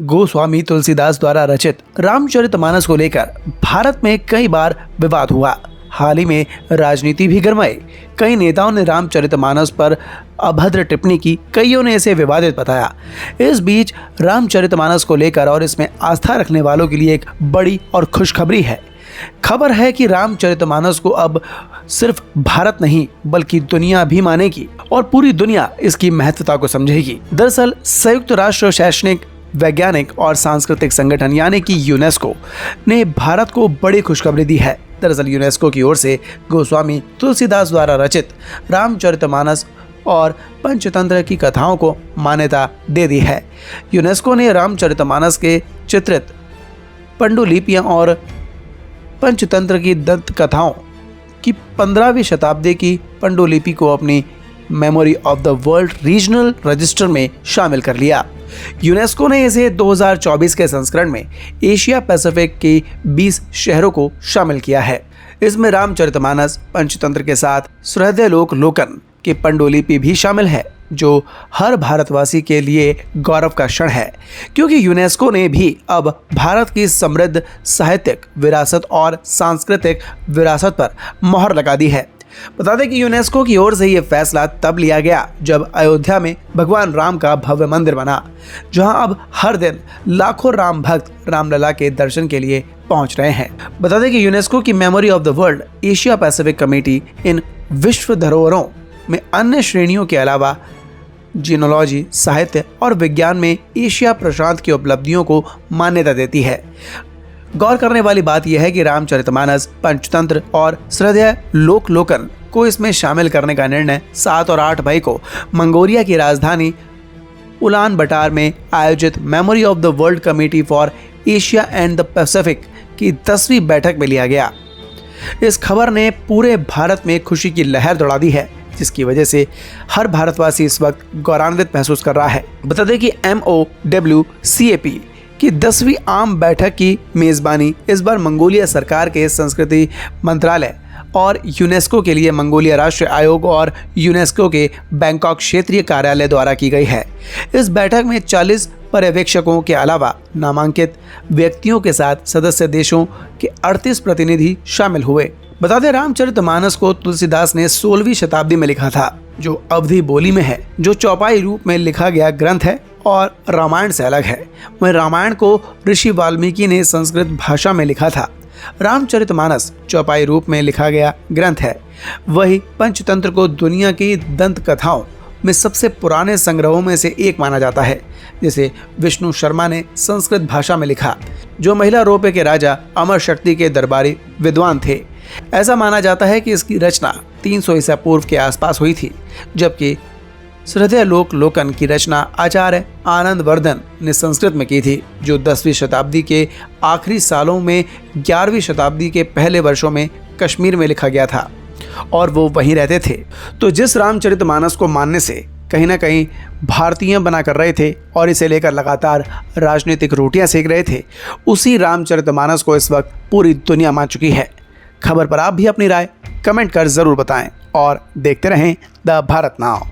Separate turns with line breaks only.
गोस्वामी तुलसीदास द्वारा रचित रामचरितमानस को लेकर भारत में कई बार विवाद हुआ। हाल ही में राजनीति भी गरमाई। कई नेताओं ने रामचरितमानस पर अभद्र टिप्पणी की, कईयों ने इसे विवादित बताया। इस बीच रामचरितमानस को लेकर और इसमें आस्था रखने वालों के लिए एक बड़ी और खुशखबरी है। खबर है कि रामचरितमानस को अब सिर्फ भारत नहीं बल्कि दुनिया भी मानेगी और पूरी दुनिया इसकी महत्वता को समझेगी। दरअसल संयुक्त राष्ट्र शैक्षणिक, वैज्ञानिक और सांस्कृतिक संगठन यानी कि यूनेस्को ने भारत को बड़ी खुशखबरी दी है। दरअसल यूनेस्को की ओर से गोस्वामी तुलसीदास द्वारा रचित रामचरितमानस और पंचतंत्र की कथाओं को मान्यता दे दी है। यूनेस्को ने रामचरितमानस के चित्रित पांडुलिपियां और पंचतंत्र की दंत कथाओं की 15वीं शताब्दी की पांडुलिपि को अपनी memory of the world regional register में शामिल कर लिया। यूनेस्को ने इसे 2024 के संस्करण में एशिया पैसिफिक के 20 शहरों को शामिल किया है। इसमें रामचरितमानस, पंचतंत्र के साथ सहृदयलोक लोकन की पांडुलिपि भी शामिल है, जो हर भारतवासी के लिए गौरव का क्षण है, क्योंकि यूनेस्को ने भी अब भारत की समृद्ध साहित्यिक विरासत और सांस्कृतिक विरासत पर मोहर लगा दी है। बता दें कि यूनेस्को की ओर से यह फैसला तब लिया गया जब अयोध्या में भगवान राम का भव्य मंदिर बना, जहां अब हर दिन लाखों राम भक्त रामलला के दर्शन के लिए पहुंच रहे हैं। बता दें कि यूनेस्को की memory of the world Asia Pacific committee इन विश्व धरोहरों में अन्य श्रेणियों के अलावा जीनोलॉजी, साहित्य और विज्ञान में एशिया प्रशांत की उपलब्धियों को मान्यता देती है। गौर करने वाली बात यह है कि रामचरितमानस, पंचतंत्र और सहृदयलोक लोकन को इसमें शामिल करने का निर्णय 7 और 8 मई को मंगोलिया की राजधानी उलान बटार में आयोजित memory of the world committee for Asia and the Pacific की 10वीं बैठक में लिया गया। इस खबर ने पूरे भारत में खुशी की लहर दौड़ा दी है, जिसकी वजह से हर भारतवासी इस वक्त गौरवान्वित महसूस कर रहा है। बता दें कि MOWCAP की 10वीं आम बैठक की मेज़बानी इस बार मंगोलिया सरकार के संस्कृति मंत्रालय और यूनेस्को के लिए मंगोलिया राष्ट्रीय आयोग और यूनेस्को के बैंकॉक क्षेत्रीय कार्यालय द्वारा की गई है। इस बैठक में 40 पर्यवेक्षकों के अलावा नामांकित व्यक्तियों के साथ सदस्य देशों के 38 प्रतिनिधि शामिल हुए। बता दें, रामचरितमानस को तुलसीदास ने 16वीं शताब्दी में लिखा था, जो अवधी बोली में है, जो चौपाई रूप में लिखा गया ग्रंथ है और रामायण से अलग है। वहीं रामायण को ऋषि वाल्मीकि ने संस्कृत भाषा में लिखा था। रामचरितमानस चौपाई रूप में लिखा गया ग्रंथ है। वही पंचतंत्र को दुनिया की दंत कथाओं में सबसे पुराने संग्रहों में से एक माना जाता है, जिसे विष्णु शर्मा ने संस्कृत भाषा में लिखा, जो महिला रोपे के राजा अमर शक्ति के दरबारी विद्वान थे। ऐसा माना जाता है कि इसकी रचना 300 ईसा पूर्व के आसपास हुई थी, जबकि सहृदयलोक लोकन की रचना आचार्य आनंद वर्धन ने संस्कृत में की थी, जो 10वीं शताब्दी के आखिरी सालों में 11वीं शताब्दी के पहले वर्षों में कश्मीर में लिखा गया था और वो वहीं रहते थे। तो जिस रामचरितमानस को मानने से कहीं ना कहीं भारतीय बना कर रहे थे और इसे लेकर लगातार राजनीतिक रोटियां सेक रहे थे, उसी रामचरितमानस को इस वक्त पूरी दुनिया मान चुकी है। खबर पर आप भी अपनी राय कमेंट कर ज़रूर बताएं और देखते रहें द भारत नाउ।